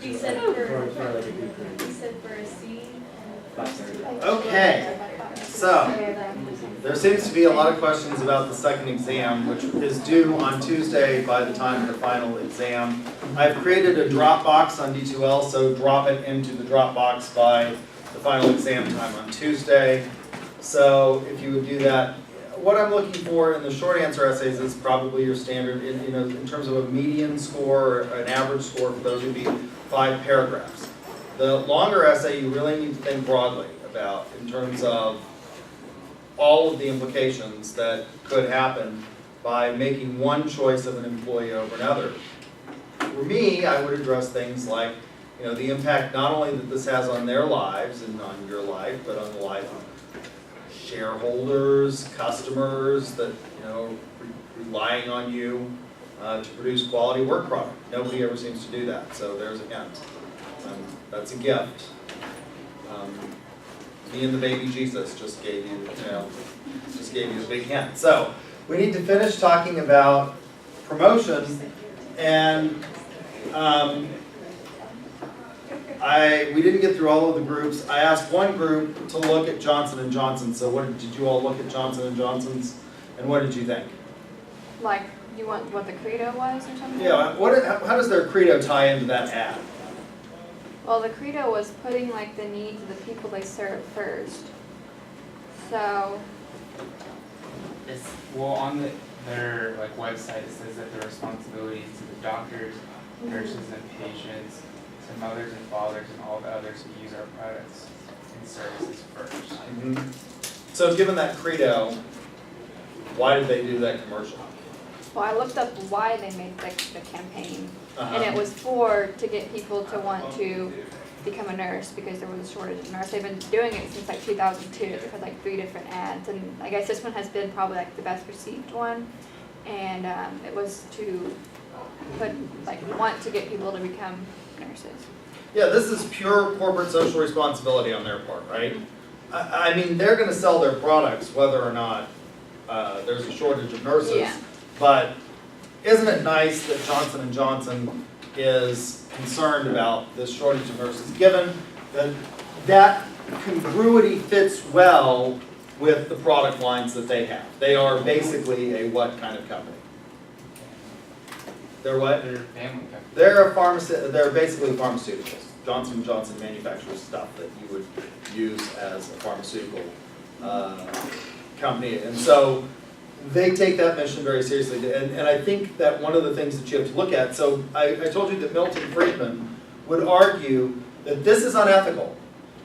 He said for a C. Okay, so there seems to be a lot of questions about the second exam, which is due on Tuesday by the time of the final exam. I've created a Dropbox on D2L, so drop it into the Dropbox by the final exam time on Tuesday. So if you would do that, what I'm looking for in the short answer essays is probably your standard, in terms of a median score or an average score for those would be 5 paragraphs. The longer essay you really need to think broadly about in terms of all of the implications that could happen by making one choice of an employee over another. For me, I would address things like, the impact not only that this has on their lives and on your life, but on the life of shareholders, customers that relying on you to produce quality work product. Nobody ever seems to do that, so there's a hint. That's a gift. Me and the baby Jesus just gave you, a big hint. So we need to finish talking about promotion, and we didn't get through all of the groups. I asked one group to look at Johnson & Johnson. So what did you all look at Johnson & Johnson's, and what did you think? Like, you want what the credo was or something? Yeah, how does their credo tie into that ad? Well, the credo was putting like the needs of the people they serve first. So on their website it says that the responsibilities to the doctors, nurses, and patients, to mothers and fathers and all the others who use our products and services first. So given that credo, why did they do that commercial? Well, I looked up why they made the campaign, and it was to get people to want to become a nurse because there was a shortage of nurses. They've been doing it since 2002. They've had 3 different ads, and I guess this one has been probably the best received one. And it was to want to get people to become nurses. Yeah, this is pure corporate social responsibility on their part, right? I mean, they're going to sell their products whether or not there's a shortage of nurses. Yeah. But isn't it nice that Johnson & Johnson is concerned about this shortage of nurses, given that congruity fits well with the product lines that they have? They are basically a what kind of company? They're what? They're a family company. They're basically pharmaceuticals. Johnson & Johnson manufactures stuff that you would use as a pharmaceutical company. And so they take that mission very seriously. And I think that one of the things that you have to look at, so I told you that Milton Friedman would argue that this is unethical.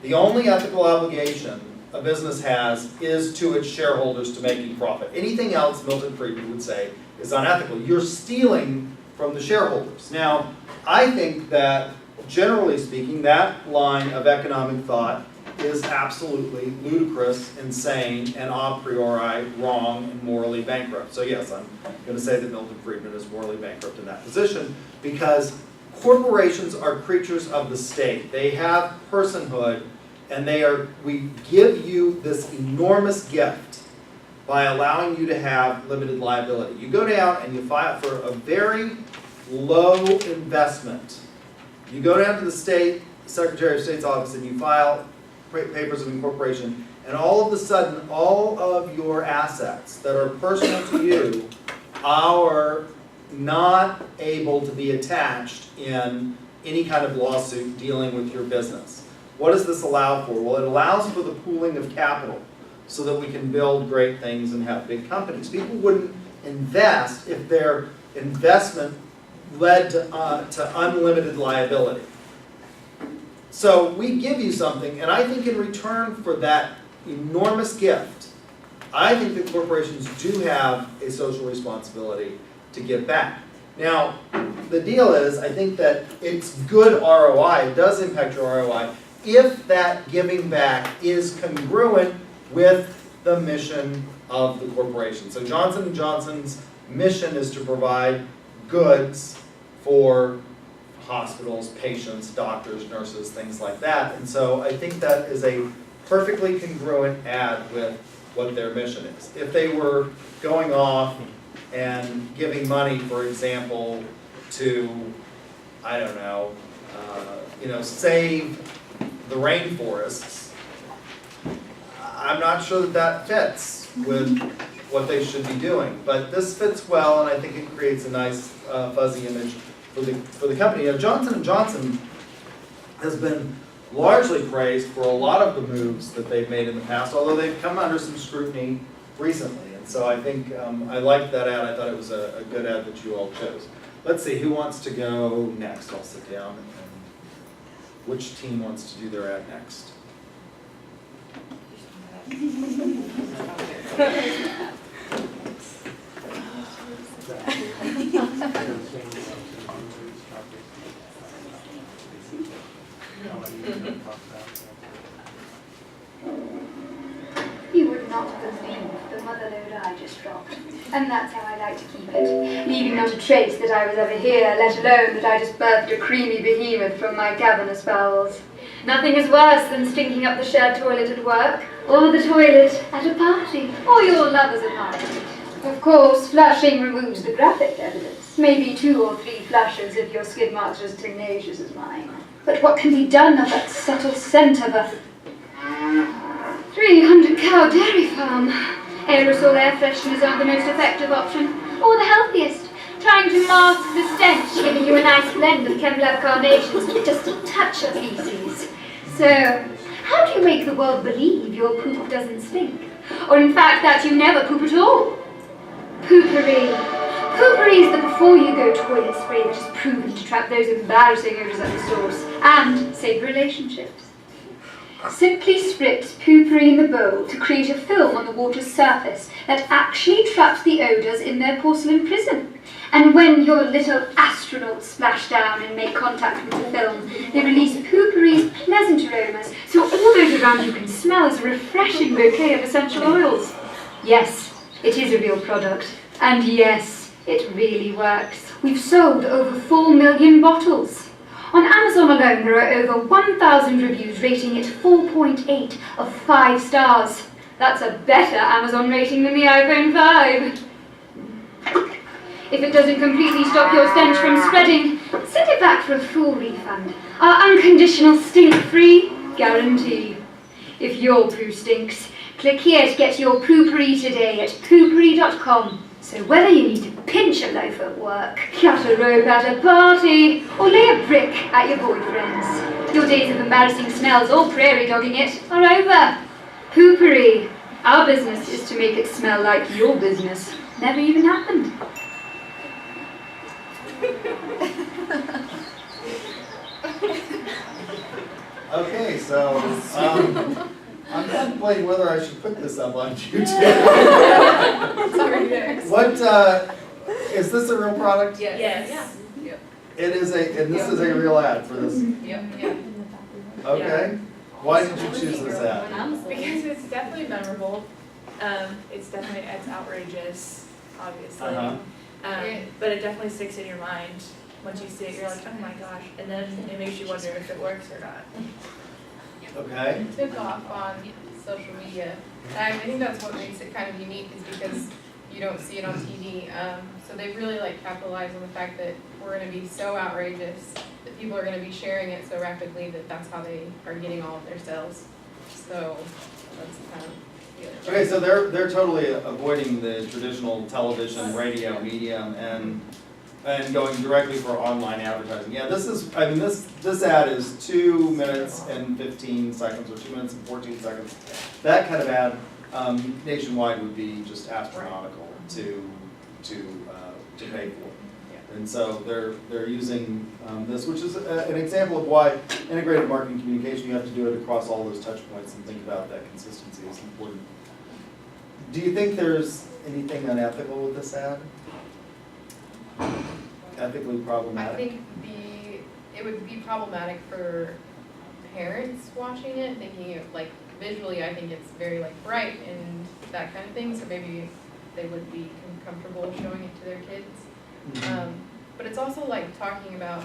The only ethical obligation a business has is to its shareholders to making profit. Anything else, Milton Friedman would say, is unethical. You're stealing from the shareholders. Now, I think that, generally speaking, that line of economic thought is absolutely ludicrous, insane, and a priori wrong and morally bankrupt. So yes, I'm going to say that Milton Friedman is morally bankrupt in that position because corporations are creatures of the state. They have personhood, and we give you this enormous gift by allowing you to have limited liability. You go down and you file for a very low investment. You go down to the Secretary of State's office and you file papers of incorporation, and all of a sudden, all of your assets that are personal to you are not able to be attached in any kind of lawsuit dealing with your business. What does this allow for? Well, it allows for the pooling of capital so that we can build great things and have big companies. People wouldn't invest if their investment led to unlimited liability. So we give you something, and I think in return for that enormous gift, I think that corporations do have a social responsibility to give back. Now, the deal is, I think that it's good ROI, it does impact your ROI, if that giving back is congruent with the mission of the corporation. So Johnson & Johnson's mission is to provide goods for hospitals, patients, doctors, nurses, things like that. And so I think that is a perfectly congruent ad with what their mission is. If they were going off and giving money, for example, to, I don't know, save the rainforests, I'm not sure that that fits with what they should be doing. But this fits well, and I think it creates a nice fuzzy image for the company. Johnson & Johnson has been largely praised for a lot of the moves that they've made in the past, although they've come under some scrutiny recently. And so I think I liked that ad. I thought it was a good ad that you all chose. Let's see, who wants to go next? I'll sit down. And which team wants to do their ad next? You would not believe the motherload I just dropped. And that's how I like to keep it, leaving not a trace that I was ever here, let alone that I just birthed a creamy behemoth from my cavernous bowels. Nothing is worse than stinking up the shared toilet at work, or the toilet at a party, or your lover's apartment. Of course, flushing removes the graphic evidence. Maybe 2 or 3 flushes if your skid marks are as tenacious as mine. But what can be done of that subtle scent of a 300-cow dairy farm? Aerosol air fresheners aren't the most effective option, or the healthiest. Trying to mask the stench, giving you a nice blend of Chem-Lab carnations with just a touch of feces. So, how do you make the world believe your poop doesn't stink? Or in fact that you never poop at all? Poopery. Poopery is the before-you-go toilet spray which is proven to trap those embarrassing odours at the source and save relationships. Simply spritz poopery in the bowl to create a film on the water's surface that actually traps the odours in their porcelain prison. And when your little astronauts splash down and make contact with the film, they release poopery's pleasant aromas, so all those around you can smell as a refreshing bouquet of essential oils. Yes, it is a real product. And yes, it really works. We've sold over 4 million bottles. On Amazon alone, there are over 1,000 reviews rating it 4.8 of 5 stars. That's a better Amazon rating than the iPhone 5. If it doesn't completely stop your stench from spreading, send it back for a full refund. Our unconditional stink-free guarantee. If your poo stinks, click here to get your poopery today at poopery.com. So whether you need to pinch a loaf at work, cut a rope at a party, or lay a brick at your boyfriend's, your days of embarrassing smells or prairie dogging it are over. Poopery. Our business is to make it smell like your business never even happened. Okay, so I'm contemplating whether I should put this up on YouTube. Sorry, there. What is this a real product? Yes. It is and this is a real ad for this. Yep. Okay. Why did you choose this ad? Because it's definitely memorable. It's outrageous, obviously. But it definitely sticks in your mind. Once you see it, you're like, oh my gosh. And then it makes you wonder if it works or not. Okay. It took off on social media. I think that's what makes it kind of unique is because you don't see it on TV. So they really capitalized on the fact that we're going to be so outrageous that people are going to be sharing it so rapidly that that's how they are getting all of their sales. So that's kind of the other Okay, so they're totally avoiding the traditional television, radio medium and going directly for online advertising. Yeah, this ad is 2 minutes and 15 seconds or 2 minutes and 14 seconds. That kind of ad nationwide would be just astronomical to pay for. And so they're using this, which is an example of why integrated marketing communication, you have to do it across all those touch points and think about that consistency is important. Do you think there's anything unethical with this ad? Ethically problematic? I think it would be problematic for parents watching it, thinking it visually. I think it's very bright and that kind of thing. So maybe they would be comfortable showing it to their kids. Mm-hmm. But it's also talking about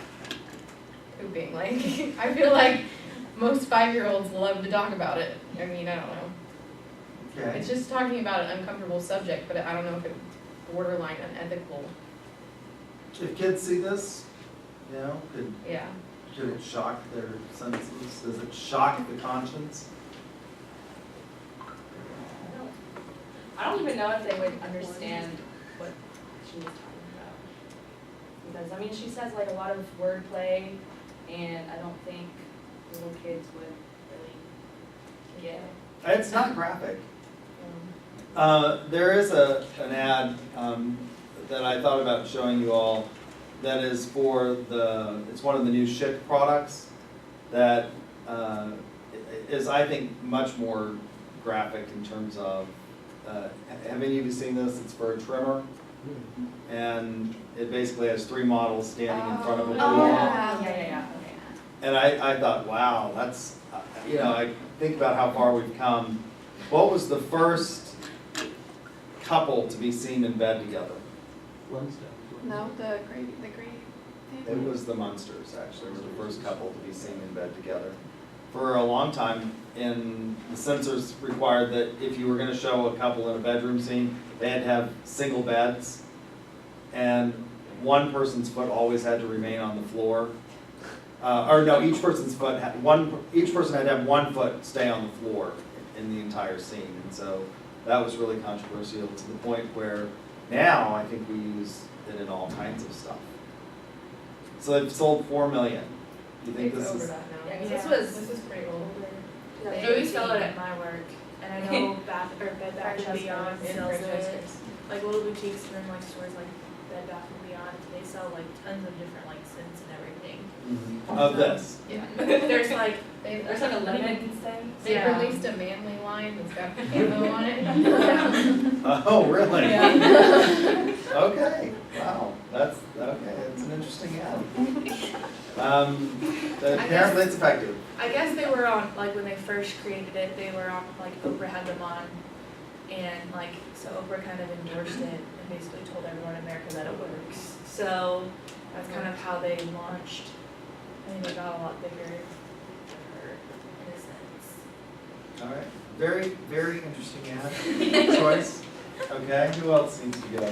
pooping. I feel like most 5-year-olds love to talk about it. I mean, I don't know. Okay. It's just talking about an uncomfortable subject, but I don't know if it's borderline unethical. If kids see this, could Yeah. Did it shock their senses? Does it shock the conscience? I don't even know if they would understand what she was talking about. Because, I mean, she says like a lot of wordplay, and I don't think little kids would really get it. It's not graphic. There is an ad that I thought about showing you all that is for it's one of the new Schick products that is, I think, much more graphic in terms of, have any of you seen this? It's for a trimmer. And it basically has 3 models standing in front of a pool. Yeah. And I thought, wow, that's, I think about how far we've come. What was the first couple to be seen in bed together? No, the gravy. It was the Munsters, actually, were the first couple to be seen in bed together. For a long time, the censors required that if you were going to show a couple in a bedroom scene, they had to have single beds, and one person's foot always had to remain on the floor. Or no, each person's foot each person had to have one foot stay on the floor in the entire scene, and so that was really controversial to the point where now I think we use it in all kinds of stuff. So they've sold 4 million. Do you think It's this over is? that now. Yeah, 'cause This is pretty old. We sell it at my work, and I know Bed Bath and Beyond In sells it. Francesca's. Like little boutiques and then like stores like Bed Bath and Beyond, they sell like tons of different like scents and everything. Of this? Yeah. There's like, There's like a lemon thing. They Yeah. released a manly line that's got camo on it. Oh, really? Yeah. Okay, wow, that's an interesting ad. Apparently it's effective. I guess they were on, like when they first created it, they were on, like Oprah had them on. And like, so Oprah kind of endorsed it and basically told everyone in America that it works. So that's kind of how they launched. I mean, they got a lot bigger in a sense. All right, very, very interesting ad choice. Okay, who else needs to go?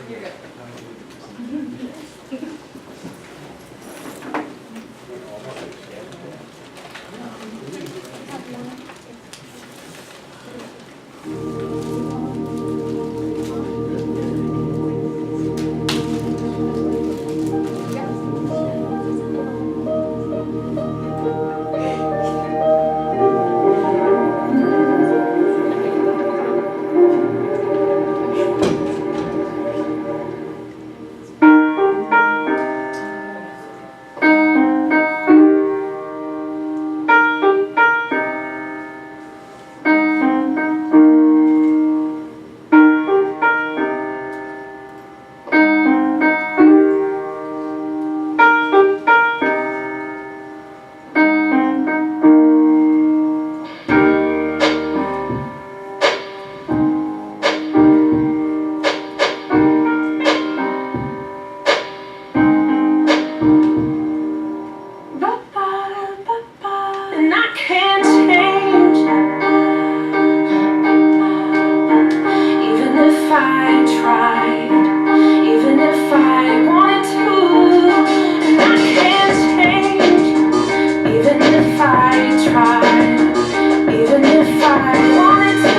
You're good. And I can't change, even if I tried, even if I wanted to. And I can't change, even if I tried, even if I wanted to.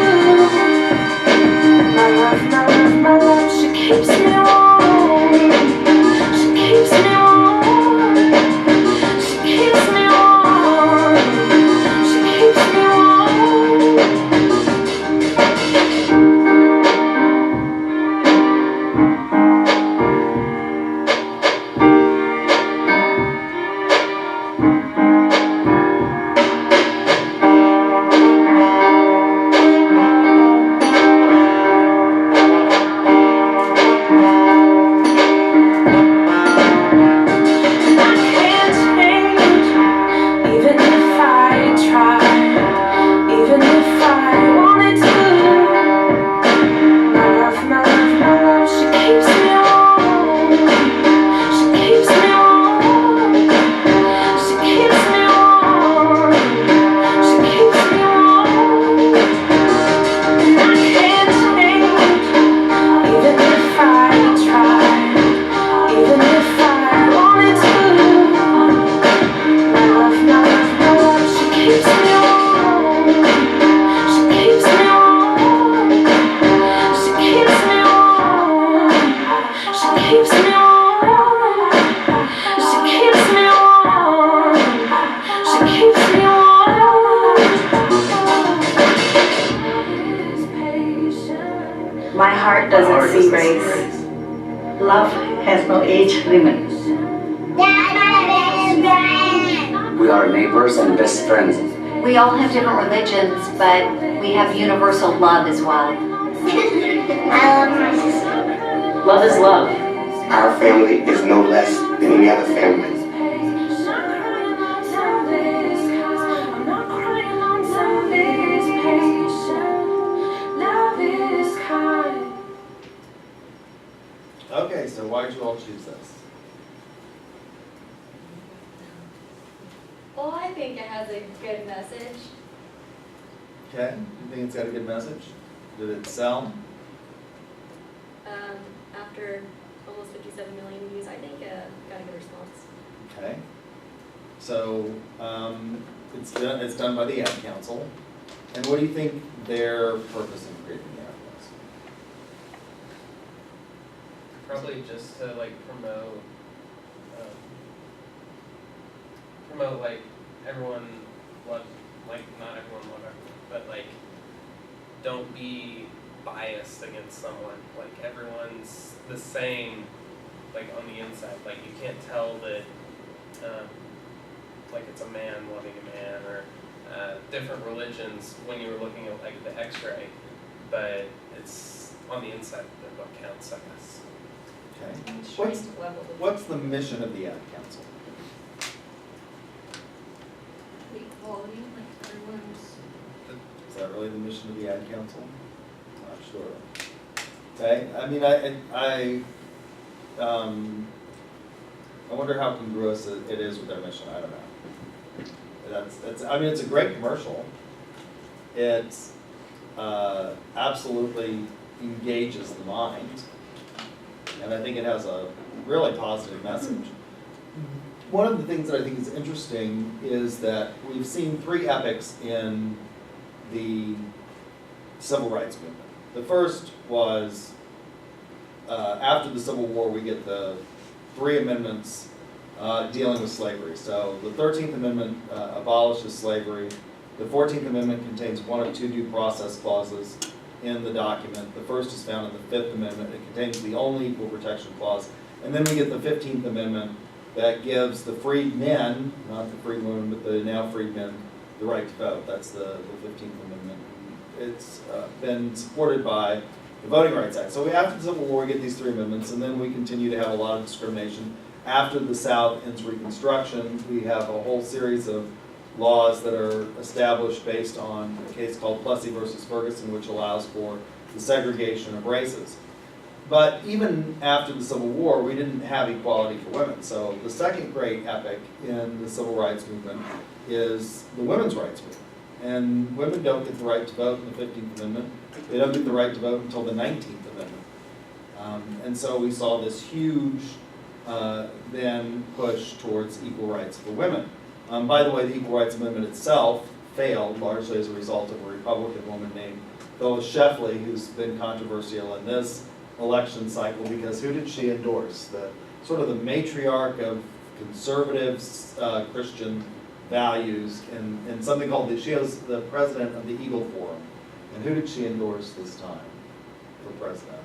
My love, she keeps me warm, she keeps me warm, she keeps me warm, she keeps me warm. My heart doesn't see race. Love has no age limit. We are neighbors and best friends. We all have different religions, but we have universal love as well. I love my sister. Love is love. Our family is no less than any other family. Okay, so why'd you all choose this? Well, I think it has a good message. Okay, you think it's got a good message? Did it sell? After almost 57 million views, I think got a good response. Okay. So, it's done by the Ad Council. And what do you think their purpose in creating the ad was? Probably just to like promote like everyone love, like not everyone love everyone, but like don't be biased against someone. Like everyone's the same, like on the inside. Like you can't tell that like it's a man loving a man or different religions when you were looking at like the X-ray, but it's on the inside that what counts, I guess. Okay. What's the mission of the Ad Council? Equality, like everyone's. Is that really the mission of the Ad Council? Not sure. Okay, I mean, I wonder how congruous it is with their mission. I don't know. I mean, it's a great commercial. It absolutely engages the mind, and I think it has a really positive message. One of the things that I think is interesting is that we've seen 3 epics in the civil rights movement. The first was after the Civil War, we get the 3 amendments dealing with slavery. So the 13th Amendment abolishes slavery. The 14th Amendment contains one of 2 due process clauses in the document. The first is found in the 5th Amendment. It contains the only equal protection clause. And then we get the 15th Amendment that gives the freed men, not the freed women, but the now freed men, the right to vote. That's the 15th Amendment. It's been supported by the Voting Rights Act. So after the Civil War, we get these 3 amendments, and then we continue to have a lot of discrimination. After the South ends Reconstruction, we have a whole series of laws that are established based on a case called Plessy versus Ferguson, which allows for the segregation of races. But even after the Civil War, we didn't have equality for women. So the second great epic in the civil rights movement is the women's rights movement. And women don't get the right to vote in the 15th Amendment. They don't get the right to vote until the 19th Amendment. And so we saw this huge then push towards equal rights for women. By the way, the Equal Rights Amendment itself failed largely as a result of a Republican woman named Phyllis Schlafly, who's been controversial in this election cycle because who did she endorse? The sort of the matriarch of conservative Christian values in something called she was the president of the Eagle Forum. And who did she endorse this time for president?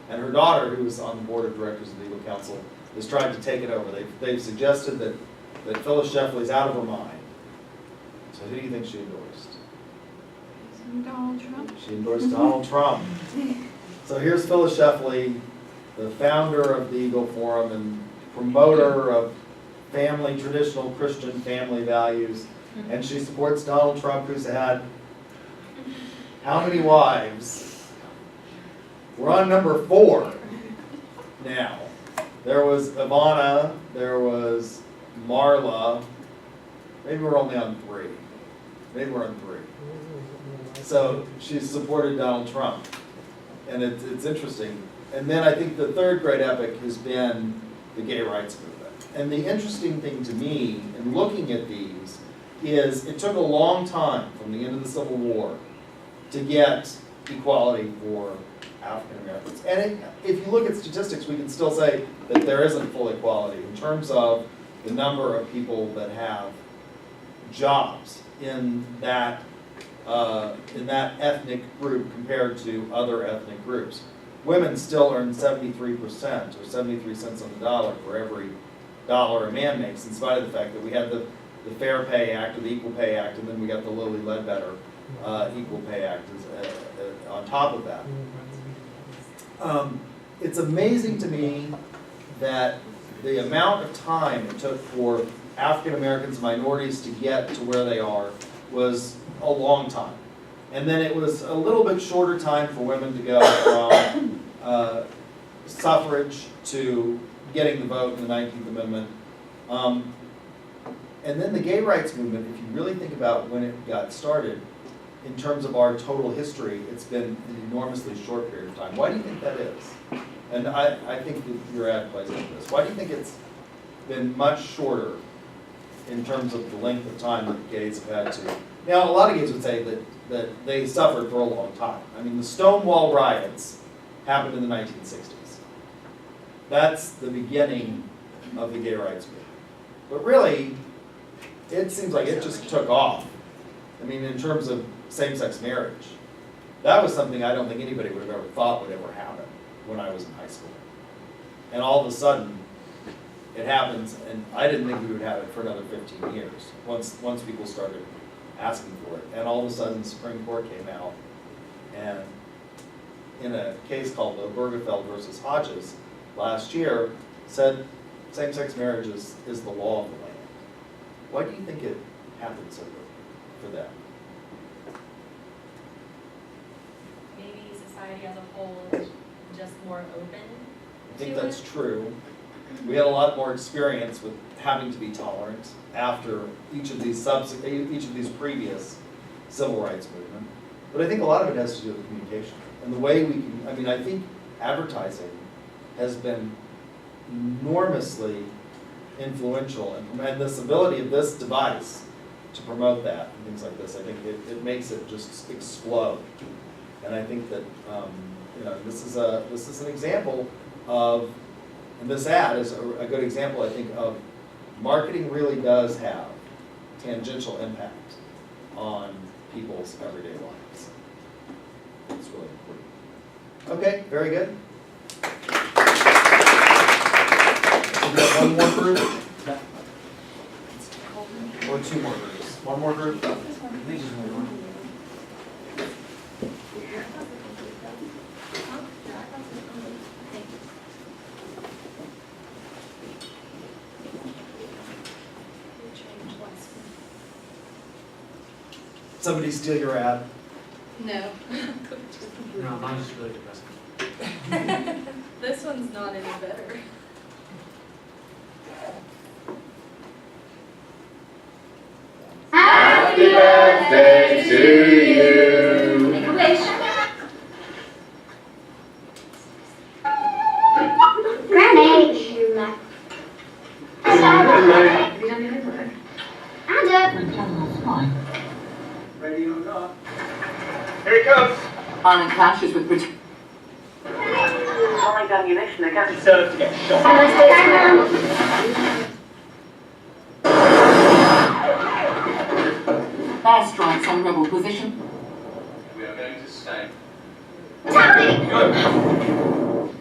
And her daughter, who was on the board of directors of the Eagle Council, is trying to take it over. They've suggested that Phyllis Schlafly's out of her mind. So who do you think she endorsed? Donald Trump. She endorsed Donald Trump. So here's Phyllis Schlafly, the founder of the Eagle Forum and promoter of family, traditional Christian family values, and she supports Donald Trump, who's had how many wives? We're on number 4 now. There was Ivana, there was Marla, maybe we're only on 3. Maybe we're on 3. So she's supported Donald Trump. And it's interesting. And then I think the third great epic has been the gay rights movement. And the interesting thing to me in looking at these is it took a long time from the end of the Civil War to get equality for African Americans. And if you look at statistics, we can still say that there isn't full equality in terms of the number of people that have jobs in that ethnic group compared to other ethnic groups. women still earn 73% or 73 cents on the dollar for every dollar a man makes, in spite of the fact that we had the Fair Pay Act or the Equal Pay Act, and then we got the Lilly Ledbetter Equal Pay Act on top of that. It's amazing to me that the amount of time it took for African Americans, minorities to get to where they are was a long time. And then it was a little bit shorter time for women to go from suffrage to getting the vote in the 19th Amendment. And then the gay rights movement, if you really think about when it got started, in terms of our total history, it's been an enormously short period of time. Why do you think that is? And I think that your ad plays into this. Why do you think it's been much shorter in terms of the length of time that gays have had to? Now, a lot of gays would say that they suffered for a long time. I mean, the Stonewall riots happened in the 1960s. That's the beginning of the gay rights movement. But really, it seems like it just took off. I mean, in terms of same-sex marriage, that was something I don't think anybody would have ever thought would ever happen when I was in high school. And all of a sudden, it happens, and I didn't think we would have it for another 15 years, once people started asking for it. And all of a sudden, the Supreme Court came out, and in a case called Obergefell versus Hodges last year, said same-sex marriage is the law of the land. Why do you think it happened so quickly for them? Maybe society as a whole is just more open. I think that's true. We had a lot more experience with having to be tolerant after each of these previous civil rights movement. But I think a lot of it has to do with communication and the way we can. I mean, I think advertising has been enormously influential, and this ability of this device to promote that and things like this, I think it makes it just explode. And I think that this is an example of, and this ad is a good example, I think, of marketing really does have tangential impact on people's everyday lives. It's really important. Okay, very good. We have one more group? Or two more groups? One more group? Somebody steal your ad? No. No, mine's just really depressing. This one's not any better. Happy birthday to you. Make a wish. Granny. Ready or not? Here it comes. Armed clashes with Britain. Live ammunition against served to get shot. Airstrikes on rebel position. We are going to stay. Happy birthday to you.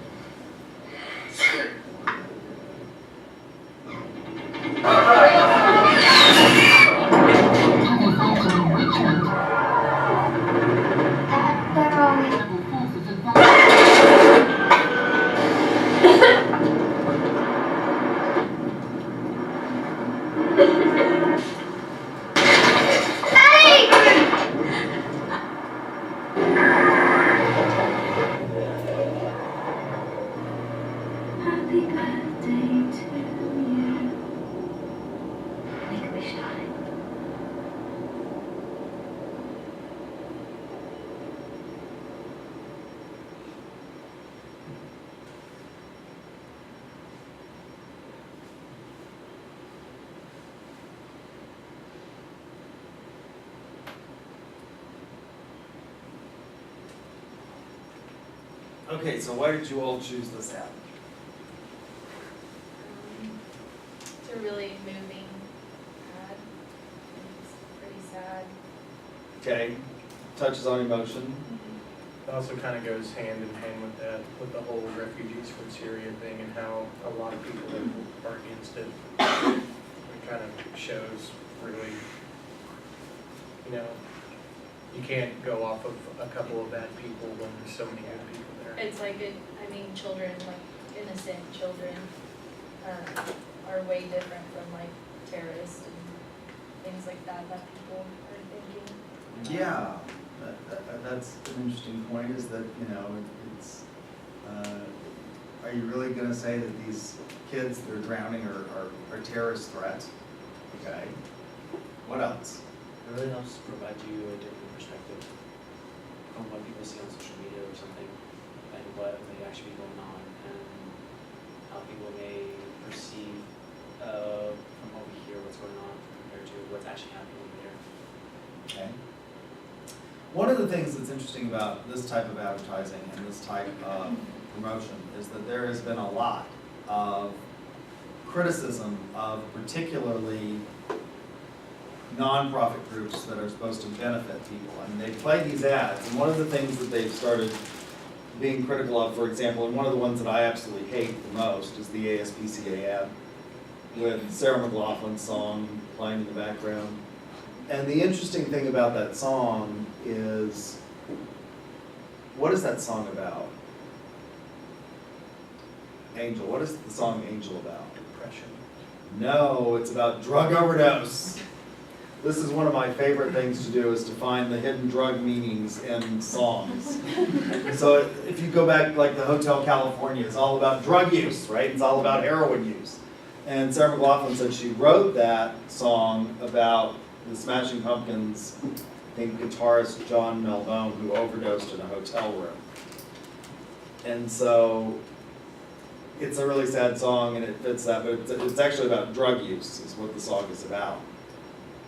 Make a wish, darling. Okay, so why did you all choose this app? It's a really moving ad. It's pretty sad. Okay, touches on emotion. it also kind of goes hand in hand with that, with the whole refugees from Syria thing and how a lot of people are against it. It kind of shows really, you know, you can't go off of a couple of bad people when there's so many good people there. It's like, children, like innocent children, are way different from like terrorists and things like that people are thinking. Yeah, that's an interesting point, is that, it's, are you really gonna say that these kids that are drowning are terrorist threats? Okay, what else? It really helps provide you a different perspective from what people see on social media or something, and what may actually be going on, and how people may perceive from what we hear what's going on compared to what's actually happening over there. Okay. One of the things that's interesting about this type of advertising and this type of promotion is that there has been a lot of criticism of particularly nonprofit groups that are supposed to benefit people. And they play these ads, and one of the things that they've started being critical of, for example, and one of the ones that I absolutely hate the most is the ASPCA ad with Sarah McLachlan's song playing in the background. And the interesting thing about that song is, what is that song about? Angel, what is the song Angel about? Depression. No, it's about drug overdose. This is one of my favorite things to do, is to find the hidden drug meanings in songs. So if you go back, like the Hotel California is all about drug use, right? It's all about heroin use. And Sarah McLachlan said she wrote that song about the Smashing Pumpkins, I think guitarist John Melvone, who overdosed in a hotel room. And so it's a really sad song and it fits that, but it's actually about drug use is what the song is about.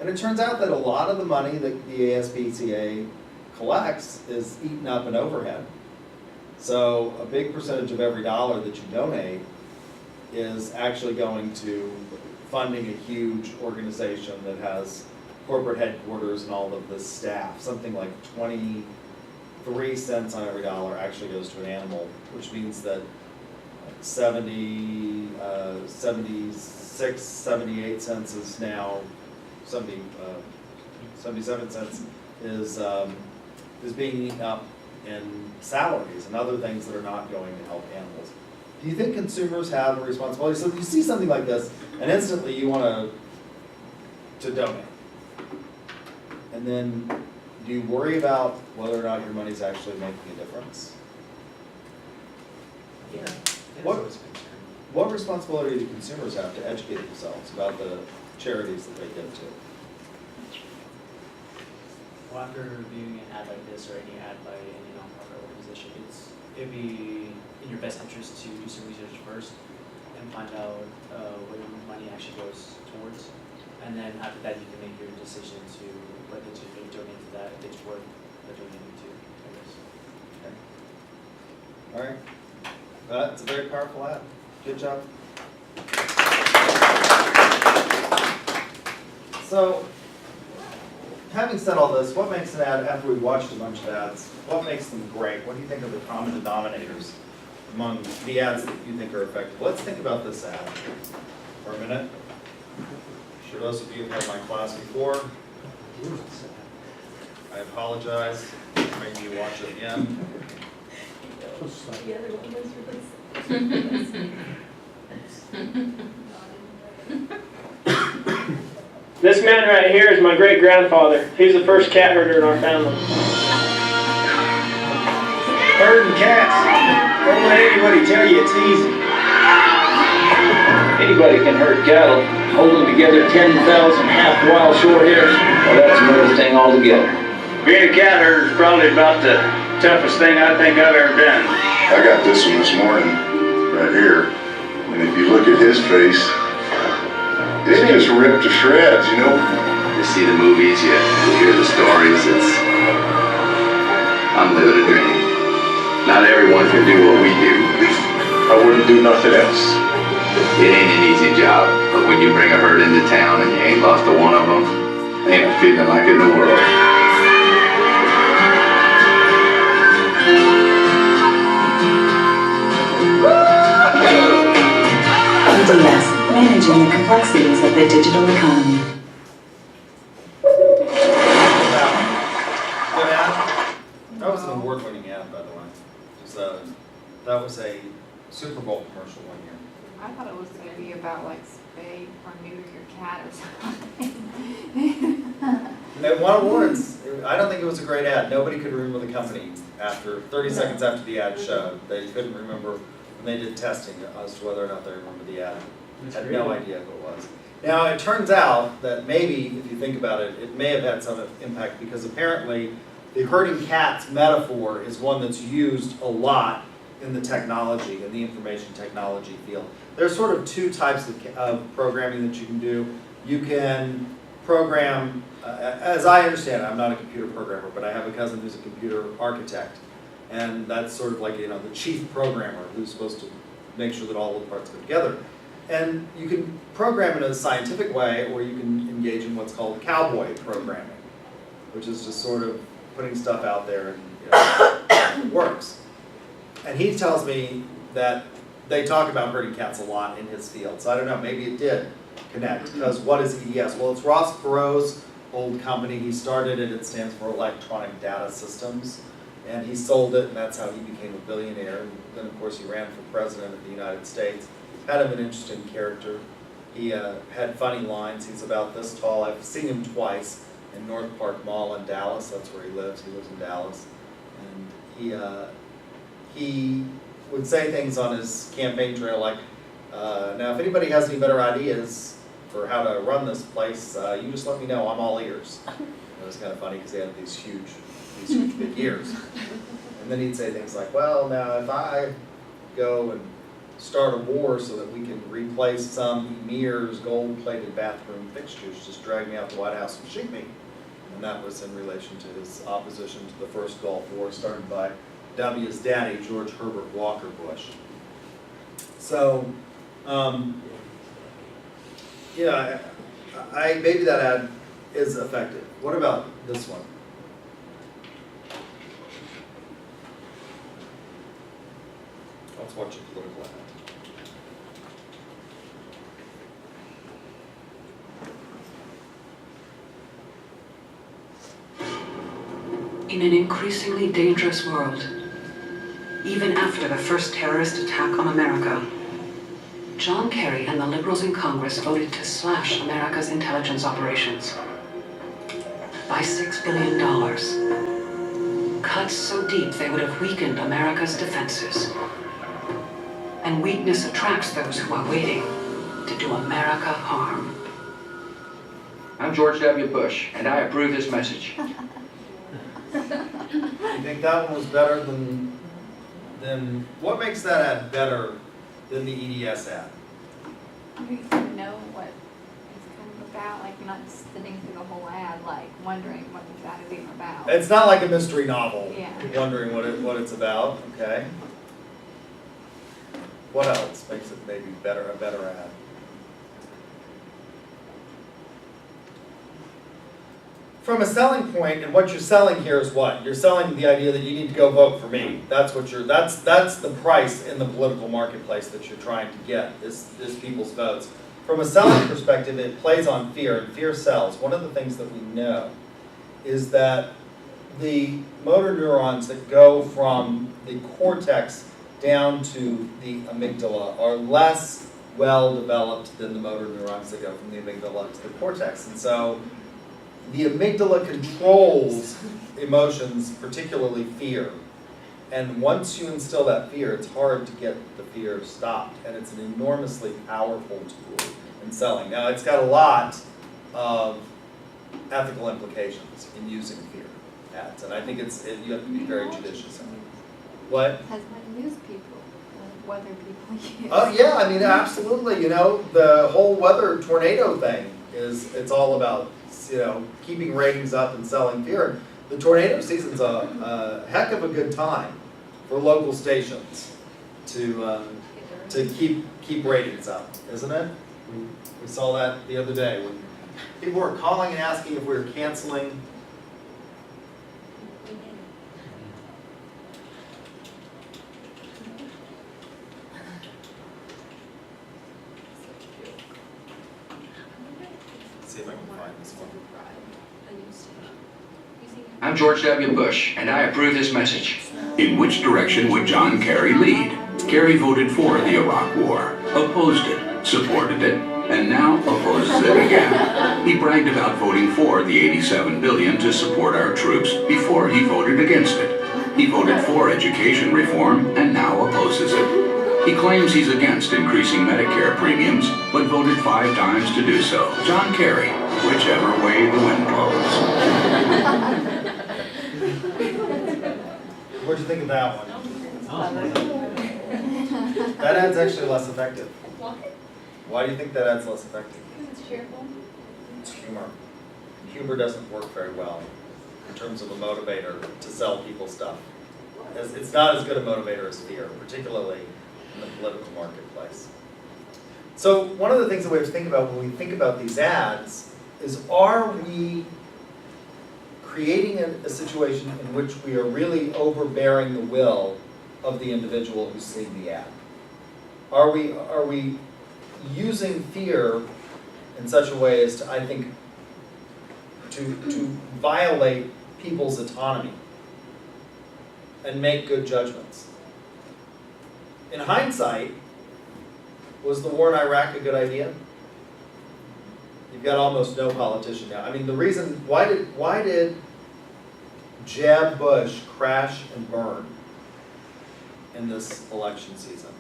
And it turns out that a lot of the money that the ASPCA collects is eaten up in overhead. So a big percentage of every dollar that you donate is actually going to funding a huge organization that has corporate headquarters and all of this staff. Something like 23 cents on every dollar actually goes to an animal, which means that 76, 78 cents is now 77 cents is being eaten up in salaries and other things that are not going to help animals. Do you think consumers have a responsibility? So you see something like this, and instantly you want to donate. And then, do you worry about whether or not your money's actually making a difference? Yeah. What responsibility do consumers have to educate themselves about the charities that they give to? Well, after reviewing an ad like this or any ad by any nonprofit organization, it'd be in your best interest to do some research first and find out what your money actually goes towards. And then after that, you can make your decision to whether to donate to that, if it's worth donating to, I guess. Okay. All right. It's a very powerful ad. Good job. So, having said all this, what makes an ad, after we've watched a bunch of ads, what makes them great? What do you think are the common denominators among the ads that you think are effective? Let's think about this ad for a minute. For those of you who had my class before, I apologize for making you watch it again. The other one was This man right here is my great-grandfather. He's the first cat herder in our family. Herding cats. Don't let anybody tell you it's easy. Anybody can herd cattle. Holding together 10,000 half-wild short hairs, well, that's another thing altogether. Being a cat herder is probably about the toughest thing I think I've ever done. I got this one this morning, right here, and if you look at his face, it's just ripped to shreds, you know? You see the movies, you hear the stories, I'm living a dream. Not everyone can do what we do. I wouldn't do nothing else. It ain't an easy job, but when you bring a herd into town and you ain't lost to one of them, ain't a feeling like in the world. managing the complexities of the digital economy. Good ad? That was an award-winning ad, by the way. That was a Super Bowl commercial one year. I thought it was gonna be about like spay or neuter your cat or something. It won awards. I don't think it was a great ad. Nobody could remember the company after 30 seconds after the ad showed. They couldn't remember when they did testing as to whether or not they remember the ad. Had no idea who it was. Now it turns out that maybe, if you think about it, it may have had some impact because apparently the herding cats metaphor is one that's used a lot in the technology, in the information technology field. There's sort of two types of programming that you can do. You can program, as I understand it, I'm not a computer programmer, but I have a cousin who's a computer architect. And that's sort of like, the chief programmer who's supposed to make sure that all the parts go together. And you can program in a scientific way, or you can engage in what's called cowboy programming, which is just sort of putting stuff out there and it works. And he tells me that they talk about herding cats a lot in his field. So I don't know, maybe it did connect, because what is EDS? Well, it's Ross Perot's old company. He started it, it stands for Electronic Data Systems. And he sold it, and that's how he became a billionaire. And then, of course, he ran for president of the United States. Kind of an interesting character. He had funny lines. He's about this tall. I've seen him twice in North Park Mall in Dallas. That's where he lives. He lives in Dallas. And he would say things on his campaign trail like, now if anybody has any better ideas for how to run this place, you just let me know. I'm all ears. It was kind of funny because he had these huge big ears. And then he'd say things like, well, now if I go and start a war so that we can replace some emir's gold-plated bathroom fixtures, just drag me out the White House and shoot me. And that was in relation to his opposition to the first Gulf War started by W's daddy, George Herbert Walker Bush. So, yeah, maybe that ad is effective. What about this one? Let's watch a political ad. In an increasingly dangerous world, even after the first terrorist attack on America, John Kerry and the liberals in Congress voted to slash America's intelligence operations by $6 billion. Cuts so deep they would have weakened America's defenses. And weakness attracts those who are waiting to do America harm. I'm George W. Bush, and I approve this message. You think that one was better than what makes that ad better than the EDS ad? You know what it's kind of about, like not sitting through the whole ad, like wondering what this ad is even about. It's not like a mystery novel. Yeah. Wondering what it's about. Okay. What else makes it maybe a better ad? From a selling point, and what you're selling here is what? You're selling the idea that you need to go vote for me. That's the price in the political marketplace that you're trying to get, is people's votes. From a selling perspective, it plays on fear, and fear sells. One of the things that we know is that the motor neurons that go from the cortex down to the amygdala are less well developed than the motor neurons that go from the amygdala to the cortex. And so the amygdala controls emotions, particularly fear. And once you instill that fear, it's hard to get the fear stopped. And it's an enormously powerful tool in selling. Now, it's got a lot of ethical implications in using fear ads. And I think you have to be very judicious in it. What? Has been news people, weather people use. Oh yeah, I mean absolutely. The whole weather tornado thing it's all about keeping ratings up and selling fear. The tornado season's a heck of a good time for local stations to keep ratings up, isn't it? We saw that the other day when people were calling and asking if we were canceling. this one. I'm George W. Bush, and I approve this message. In which direction would John Kerry lead? Kerry voted for the Iraq War, opposed it, supported it, and now opposes it again. He bragged about voting for the $87 billion to support our troops before he voted against it. He voted for education reform and now opposes it. He claims he's against increasing Medicare premiums, but voted 5 times to do so. John Kerry, whichever way the wind blows. What'd you think of that one? That ad's actually less effective. Why do you think that ad's less effective? Because it's cheerful. It's humor. Humor doesn't work very well in terms of a motivator to sell people stuff. It's not as good a motivator as fear, particularly in the political marketplace. So one of the things that we have to think about when we think about these ads is, are we creating a situation in which we are really overbearing the will of the individual who's seeing the ad? Are we using fear in such a way as to, I think, to violate people's autonomy and make good judgments? In hindsight, was the war in Iraq a good idea? You've got almost no politician now. I mean, the reason, why did Jeb Bush crash and burn in this election season?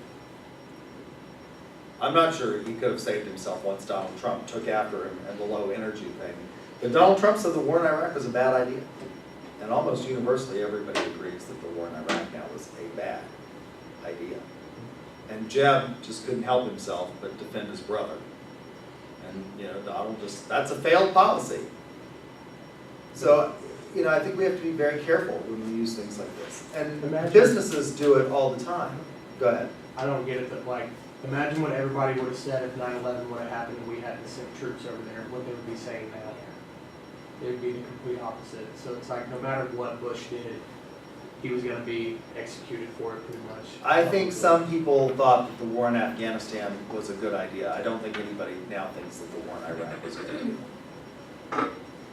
I'm not sure he could have saved himself once Donald Trump took after him and the low energy thing. But Donald Trump said the war in Iraq was a bad idea. And almost universally everybody agrees that the war in Iraq now was a bad idea. And Jeb just couldn't help himself but defend his brother. And Donald that's a failed policy. So, I think we have to be very careful when we use things like this. And businesses do it all the time. Go ahead. I don't get it, but imagine what everybody would have said if 9/11 would have happened and we had to send troops over there, what they would be saying now. It would be the complete opposite. So it's like, no matter what Bush did, he was going to be executed for it pretty much. I think some people thought that the war in Afghanistan was a good idea. I don't think anybody now thinks that the war in Iraq was a good idea.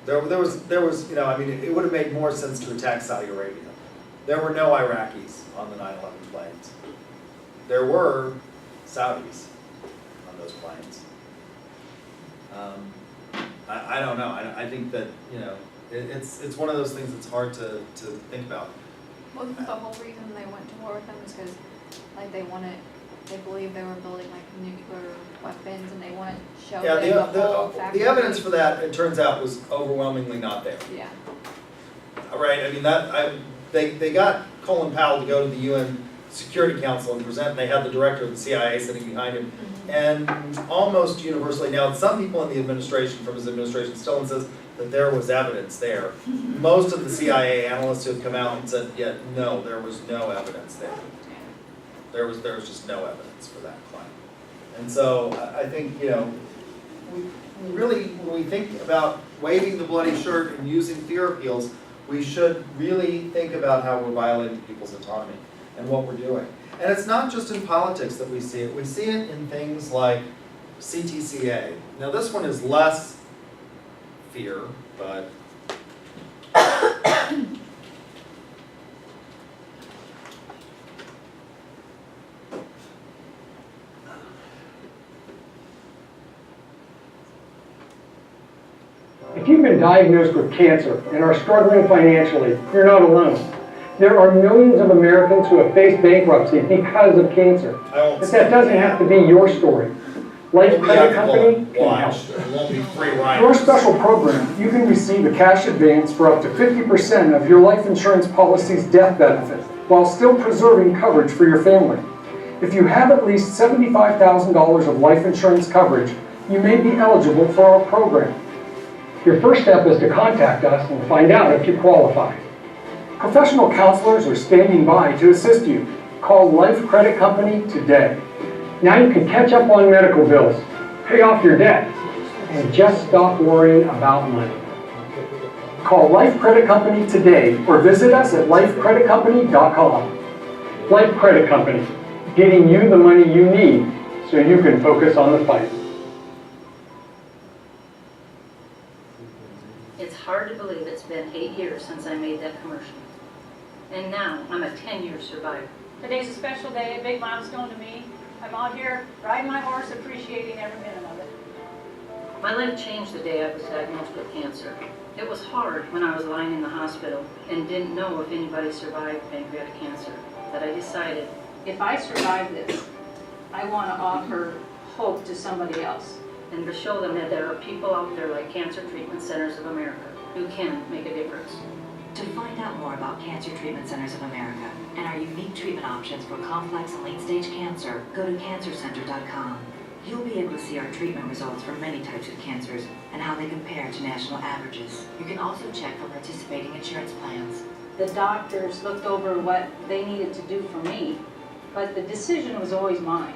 There was, it would have made more sense to attack Saudi Arabia. There were no Iraqis on the 9/11 planes. There were Saudis on those planes. I don't know. I think that, it's one of those things that's hard to think about. Well, the whole reason they went to war with them is because, they believed they were building nuclear weapons, and they wanted to show them the whole factory. The evidence for that, it turns out, was overwhelmingly not there. Yeah. Right. I mean they got Colin Powell to go to the UN Security Council and present. And they had the director of the CIA sitting behind him, and almost universally now, some people in the administration, from his administration, still insists that there was evidence there. Most of the CIA analysts have come out and said, yeah, no, there was no evidence there. There was just no evidence for that claim. And so I think, we really, when we think about waving the bloody shirt and using fear appeals, we should really think about how we're violating people's autonomy and what we're doing. And it's not just in politics that we see it. We see it in things like CTCA. Now this one is less fear, but if you've been diagnosed with cancer and are struggling financially, you're not alone. There are millions of Americans who have faced bankruptcy because of cancer. But that doesn't have to be your story. Life Credit Company can help. Through our special program, you can receive a cash advance for up to 50% of your life insurance policy's death benefit, while still preserving coverage for your family. If you have at least $75,000 of life insurance coverage, you may be eligible for our program. Your first step is to contact us and find out if you qualify. Professional counselors are standing by to assist you. Call Life Credit Company today. Now you can catch up on medical bills, pay off your debt, and just stop worrying about money. Call Life Credit Company today or visit us at lifecreditcompany.com. Life Credit Company, getting you the money you need so you can focus on the fight. hard to believe it's been 8 years since I made that commercial. And now I'm a 10-year survivor. Today's a special day, a big milestone to me. I'm out here riding my horse, appreciating every minute of it. My life changed the day I was diagnosed with cancer. It was hard when I was lying in the hospital and didn't know if anybody survived pancreatic cancer, but I decided, if I survive this, I want to offer hope to somebody else. And to show them that there are people out there like Cancer Treatment Centers of America who can make a difference. To find out more about Cancer Treatment Centers of America and our unique treatment options for complex and late-stage cancer, go to cancercenter.com. You'll be able to see our treatment results for many types of cancers and how they compare to national averages. You can also check for participating insurance plans. The doctors looked over what they needed to do for me, but the decision was always mine.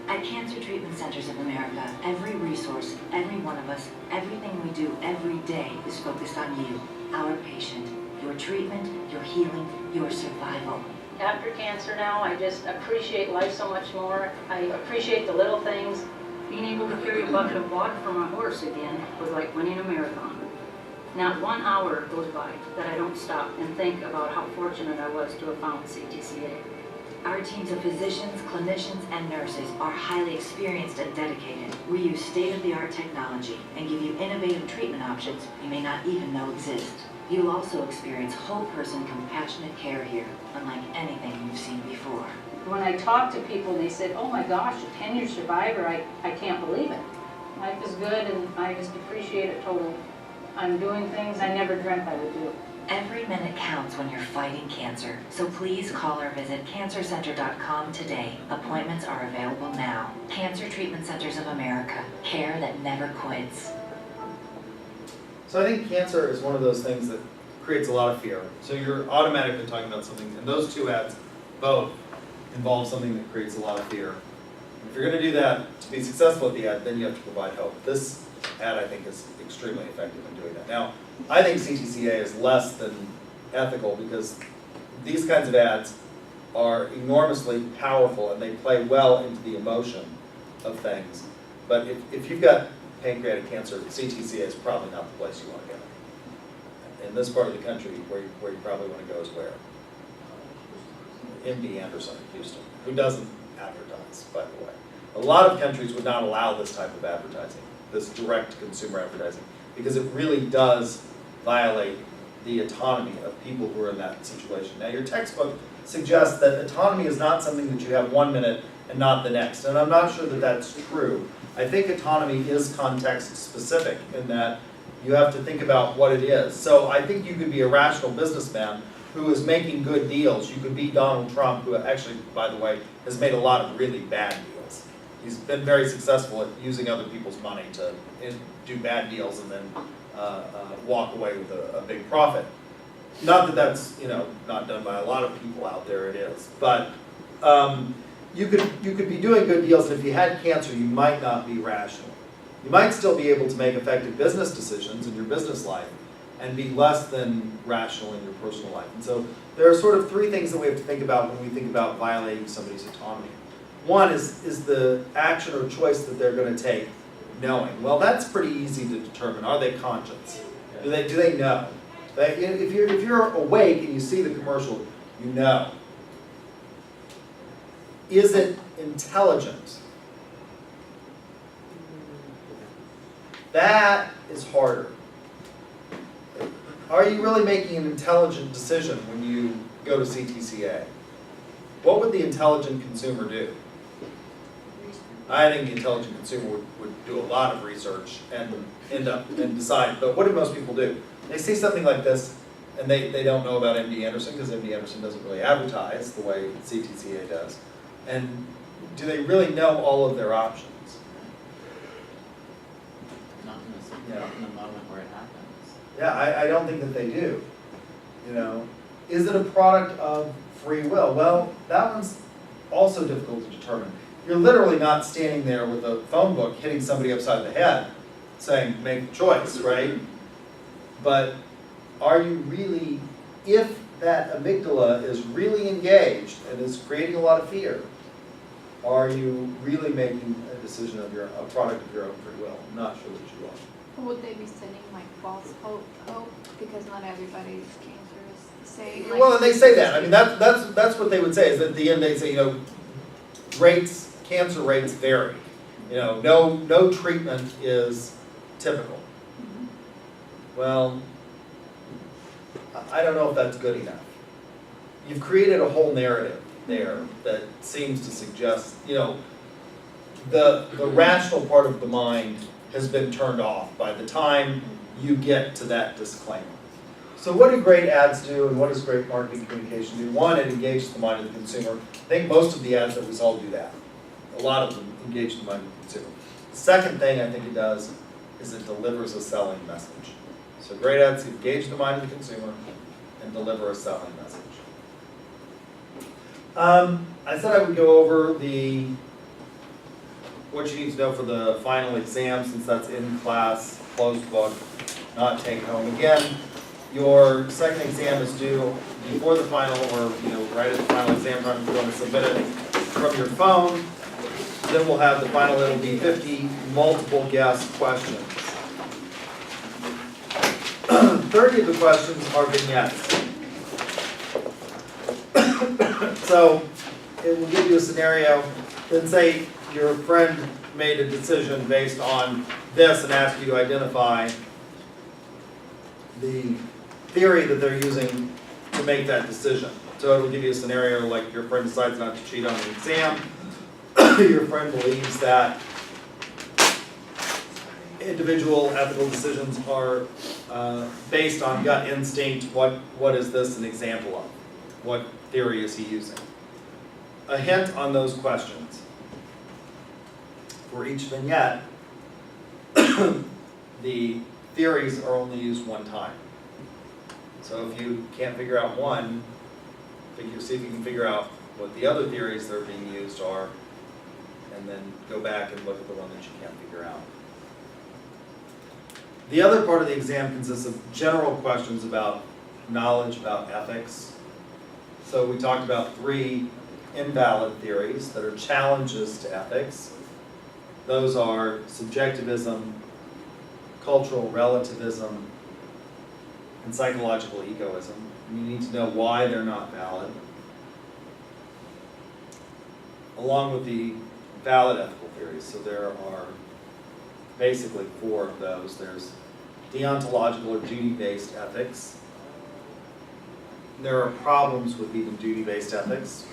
At Cancer Treatment Centers of America, every resource, every one of us, everything we do every day is focused on you, our patient, your treatment, your healing, your survival. After cancer now, I just appreciate life so much more. I appreciate the little things. Being able to carry a bucket of water for my horse again was like winning a marathon. Not 1 hour goes by that I don't stop and think about how fortunate I was to have found CTCA. Our teams of physicians, clinicians, and nurses are highly experienced and dedicated. We use state-of-the-art technology and give you innovative treatment options you may not even know exist. You'll also experience whole-person compassionate care here, unlike anything you've seen before. When I talk to people, they said, oh my gosh, a 10-year survivor, I can't believe it. Life is good and I just appreciate it totally. I'm doing things I never dreamt I would do. Every minute counts when you're fighting cancer, so please call or visit cancercenter.com today. Appointments are available now. Cancer Treatment Centers of America, care that never quits. So I think cancer is one of those things that creates a lot of fear. So you're automatically talking about something, and those two ads both involve something that creates a lot of fear. If you're going to do that to be successful at the ad, then you have to provide hope. This ad, I think, is extremely effective in doing that. Now, I think CTCA is less than ethical because these kinds of ads are enormously powerful and they play well into the emotion of things. But if you've got pancreatic cancer, CTCA is probably not the place you want to go. In this part of the country, where you probably want to go is where? MD Anderson, Houston, who doesn't advertise, by the way. A lot of countries would not allow this type of advertising, this direct consumer advertising, because it really does violate the autonomy of people who are in that situation. Now, your textbook suggests that autonomy is not something that you have 1 minute and not the next, and I'm not sure that that's true. I think autonomy is context specific in that you have to think about what it is. So I think you could be a rational businessman who is making good deals. You could be Donald Trump, who actually, by the way, has made a lot of really bad deals. He's been very successful at using other people's money to do bad deals and then walk away with a big profit. Not that that's not done by a lot of people out there. It is, but you could be doing good deals, and if you had cancer, you might not be rational. You might still be able to make effective business decisions in your business life and be less than rational in your personal life. And so there are sort of three things that we have to think about when we think about violating somebody's autonomy. One is the action or choice that they're going to take knowing. Well, that's pretty easy to determine. Are they conscious? Do they know? If you're awake and you see the commercial, you know. Is it intelligent? That is harder. Are you really making an intelligent decision when you go to CTCA? What would the intelligent consumer do? I think the intelligent consumer would do a lot of research and end up and decide. But what do most people do? They see something like this and they don't know about MD Anderson because MD Anderson doesn't really advertise the way CTCA does. And do they really know all of their options? Not in the moment where it happens. Yeah, I don't think that they do. Is it a product of free will? Well, that one's also difficult to determine. You're literally not standing there with a phone book hitting somebody upside the head saying, make the choice, right? But are you really, if that amygdala is really engaged and is creating a lot of fear, are you really making a decision of a product of your own free will? I'm not sure that you are. Would they be sending like false hope because not everybody's cancer is the same? Well, and they say that. I mean, that's what they would say, is at the end they say, cancer rates vary. No treatment is typical. Well, I don't know if that's good enough. You've created a whole narrative there that seems to suggest, the rational part of the mind has been turned off by the time you get to that disclaimer. So what do great ads do, and what does great marketing communication do? One, it engages the mind of the consumer. I think most of the ads that we saw do that. A lot of them engage the mind of the consumer. The second thing I think it does is it delivers a selling message. So great ads engage the mind of the consumer and deliver a selling message. I said I would go over what you need to know for the final exam, since that's in class, closed book, not take home. Again, your second exam is due before the final, or right at the final exam time. You're going to submit it from your phone. Then we'll have the final. It'll be 50 multiple guess questions. 30 of the questions are vignettes. So it will give you a scenario. Then say your friend made a decision based on this and asked you to identify the theory that they're using to make that decision. So it will give you a scenario like your friend decides not to cheat on the exam. Your friend believes that individual ethical decisions are based on gut instinct. What is this an example of? What theory is he using? A hint on those questions. For each vignette, the theories are only used one time. So if you can't figure out one, see if you can figure out what the other theories that are being used are, and then go back and look at the one that you can't figure out. The other part of the exam consists of general questions about knowledge about ethics. So we talked about 3 invalid theories that are challenges to ethics. Those are subjectivism, cultural relativism, and psychological egoism. And you need to know why they're not valid, along with the valid ethical theories. So there are basically 4 of those. There's deontological or duty-based ethics. There are problems with even duty-based ethics.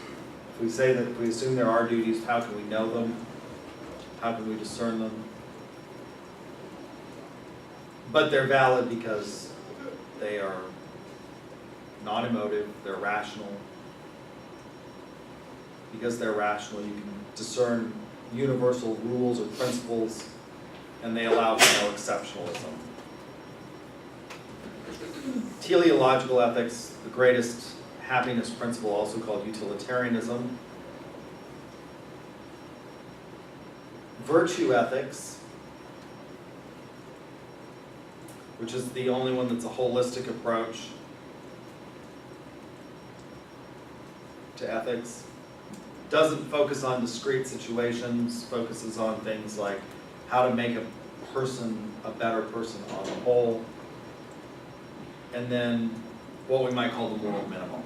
If we assume there are duties, how can we know them? How can we discern them? But they're valid because they are non-emotive, they're rational. Because they're rational, you can discern universal rules or principles, and they allow for no exceptionalism. Teleological ethics, the greatest happiness principle, also called utilitarianism. Virtue ethics, which is the only one that's a holistic approach to ethics. Doesn't focus on discrete situations, focuses on things like how to make a person a better person on the whole. And then what we might call the moral minimum,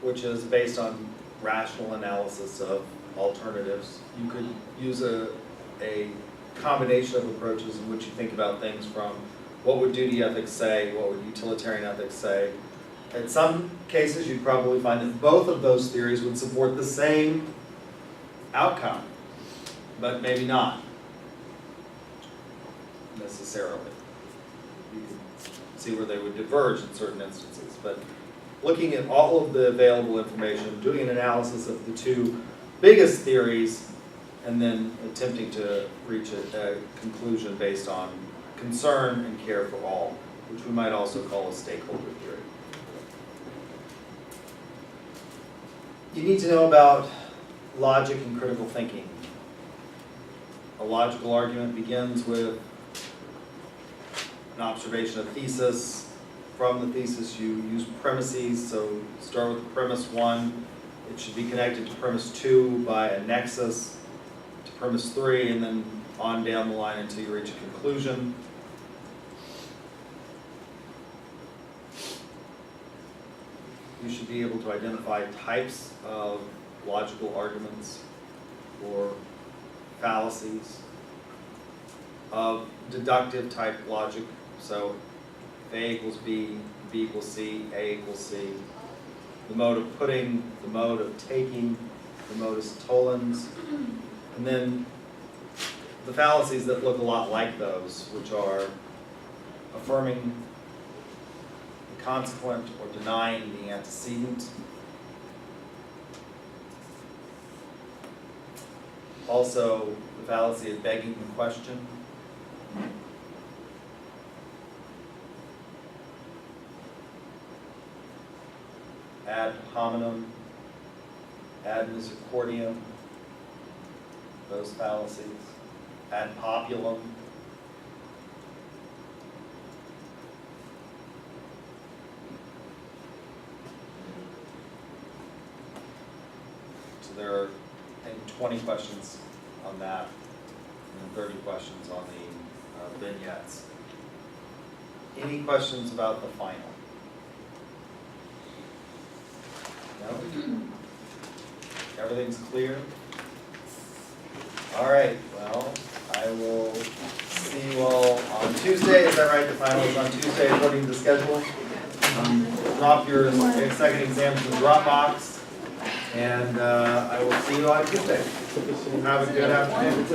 which is based on rational analysis of alternatives. You could use a combination of approaches in which you think about things from what would duty ethics say, what would utilitarian ethics say. In some cases, you'd probably find that both of those theories would support the same outcome, but maybe not necessarily. You can see where they would diverge in certain instances, but looking at all of the available information, doing an analysis of the 2 biggest theories, and then attempting to reach a conclusion based on concern and care for all, which we might also call a stakeholder theory. You need to know about logic and critical thinking. A logical argument begins with an observation of thesis. From the thesis, you use premises, so start with premise 1. It should be connected to premise 2 by a nexus, to premise 3, and then on down the line until you reach a conclusion. You should be able to identify types of logical arguments or fallacies of deductive type logic. So if A equals B, B equals C, A equals C. The mode of putting, the mode of taking, the modus tollens, and then the fallacies that look a lot like those, which are affirming the consequent or denying the antecedent. Also, the fallacy of begging the question. Ad hominem, ad misericordiam, those fallacies. Ad populum. So there are, I think, 20 questions on that, and 30 questions on the vignettes. Any questions about the final? No? Everything's clear? All right, well, I will see you all on Tuesday. Is that right? The final is on Tuesday according to the schedule. Drop your second exam to the Dropbox, and I will see you on Tuesday. Have a good afternoon.